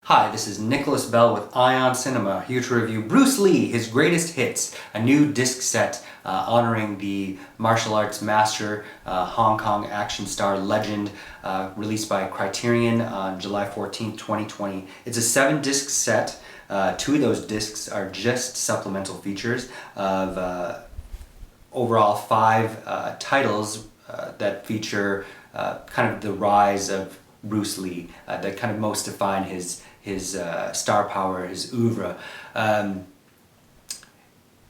Hi, this is Nicholas Bell with IONCINEMA, here to review Bruce Lee, his greatest hits, a new disc set honoring the martial arts master, Hong Kong action star legend, released by Criterion on July 14th, 2020. It's a 7-disc set. 2 of those discs are just supplemental features of overall 5 titles that feature kind of the rise of Bruce Lee, that kind of most define his star power, his oeuvre.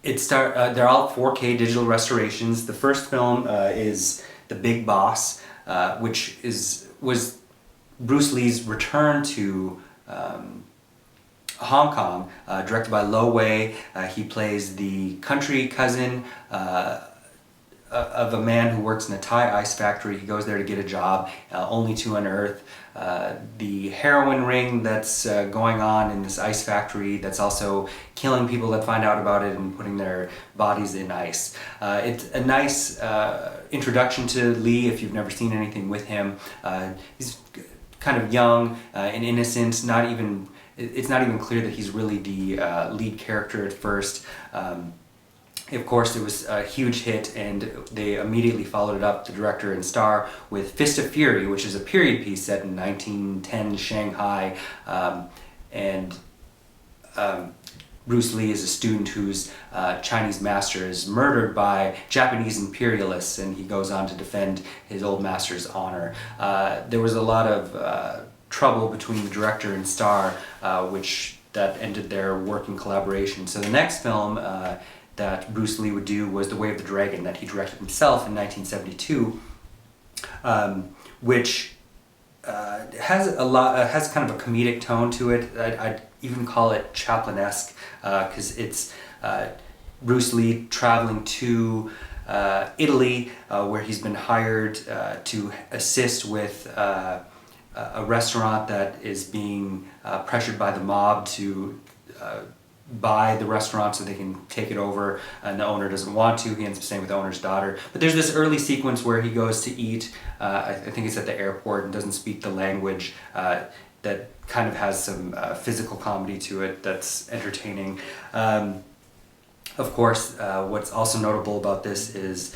They're all 4K digital restorations. The first film is The Big Boss, which was Bruce Lee's return to Hong Kong, directed by Lo Wei. He plays the country cousin of a man who works in a Thai ice factory. He goes there to get a job, only to unearth the heroin ring that's going on in this ice factory that's also killing people that find out about it and putting their bodies in ice. It's a nice introduction to Lee if you've never seen anything with him. He's kind of young and innocent. It's not even clear that he's really the lead character at first. Of course, it was a huge hit, and they immediately followed it up, the director and star, with Fist of Fury, which is a period piece set in 1910 Shanghai. Bruce Lee is a student whose Chinese master is murdered by Japanese imperialists, and he goes on to defend his old master's honor. There was a lot of trouble between the director and star, that ended their working collaboration. So the next film that Bruce Lee would do was The Way of the Dragon, that he directed himself in 1972, which has kind of a comedic tone to it. I'd even call it Chaplin-esque, because it's Bruce Lee traveling to Italy, where he's been hired to assist with a restaurant that is being pressured by the mob to buy the restaurant so they can take it over, and the owner doesn't want to. He ends up staying with the owner's daughter. But there's this early sequence where he goes to eat, I think it's at the airport, and doesn't speak the language, that kind of has some physical comedy to it that's entertaining. Of course, what's also notable about this is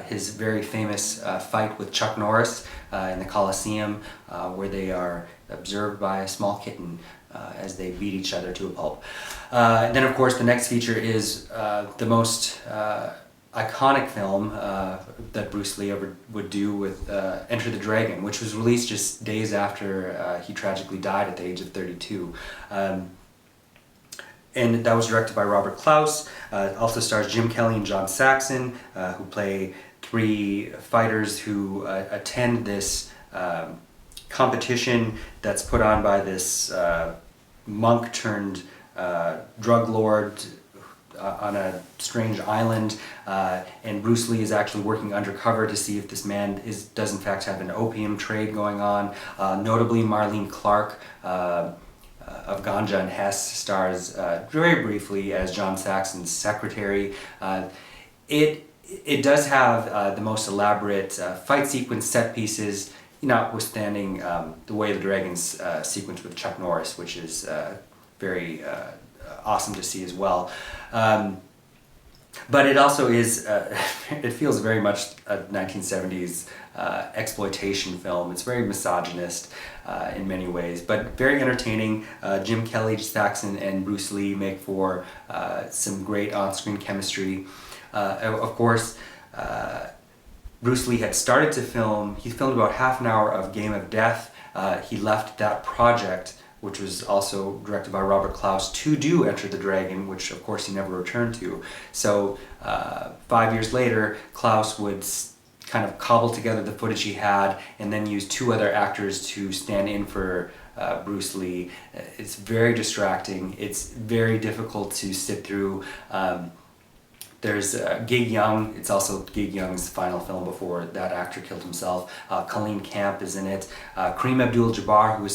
his very famous fight with Chuck Norris in the Coliseum, where they are observed by a small kitten as they beat each other to a pulp. And then, of course, the next feature is the most iconic film that Bruce Lee ever would do, with Enter the Dragon, which was released just days after he tragically died at the age of 32. And that was directed by Robert Klaus. It also stars Jim Kelly and John Saxon, who play 3 fighters who attend this competition that's put on by this monk turned drug lord on a strange island, and Bruce Lee is actually working undercover to see if this man does in fact have an opium trade going on. Notably, Marlene Clark of Ganja and Hess stars very briefly as John Saxon's secretary. It does have the most elaborate fight sequence set pieces, notwithstanding The Way of the Dragon's sequence with Chuck Norris, which is very awesome to see as well. But it also is, it feels very much a 1970s exploitation film. It's very misogynist in many ways, but very entertaining. Jim Kelly, Saxon, and Bruce Lee make for some great on-screen chemistry. Of course, Bruce Lee had started to film, he filmed about half an hour of Game of Death. He left that project, which was also directed by Robert Klaus, to do Enter the Dragon, which of course he never returned to. So 5 years later, Klaus would kind of cobble together the footage he had and then use 2 other actors to stand in for Bruce Lee. It's very distracting. It's very difficult to sit through. There's Gig Young. It's also Gig Young's final film before that actor killed himself. Colleen Camp is in it. Kareem Abdul-Jabbar, who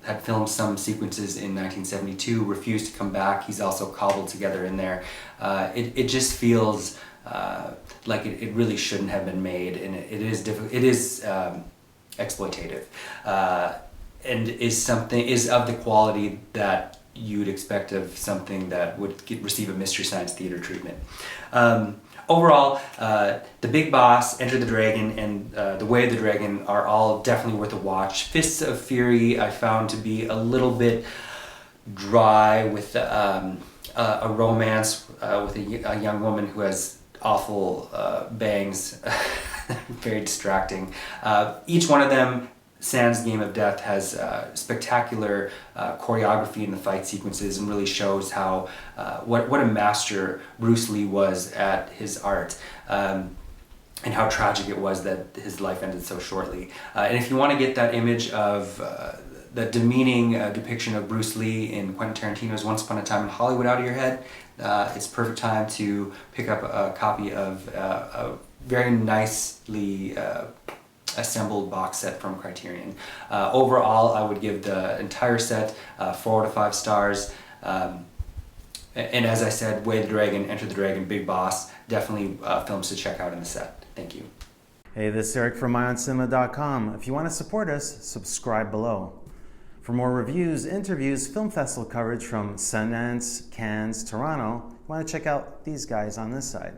had filmed some sequences in 1972, refused to come back. He's also cobbled together in there. It just feels like it really shouldn't have been made, and it is exploitative. and is of the quality that you'd expect of something that would receive a Mystery Science Theater treatment. Overall, The Big Boss, Enter the Dragon, and The Way of the Dragon are all definitely worth a watch. Fists of Fury I found to be a little bit dry, with a romance with a young woman who has awful bangs, very distracting. Each one of them, sans Game of Death, has spectacular choreography in the fight sequences, and really shows how what a master Bruce Lee was at his art, and how tragic it was that his life ended so shortly. And if you want to get that image of the demeaning depiction of Bruce Lee in Quentin Tarantino's Once Upon a Time in Hollywood out of your head, it's perfect time to pick up a copy of a very nicely assembled box set from Criterion. Overall, I would give the entire set 4 out of 5 stars. And as I said, Way of the Dragon, Enter the Dragon, Big Boss, definitely films to check out in the set. Thank you. Hey, this is Eric from IONCINEMA.com. If you want to support us, subscribe below. For more reviews, interviews, film festival coverage from Sundance, Cannes, Toronto, you want to check out these guys on this side.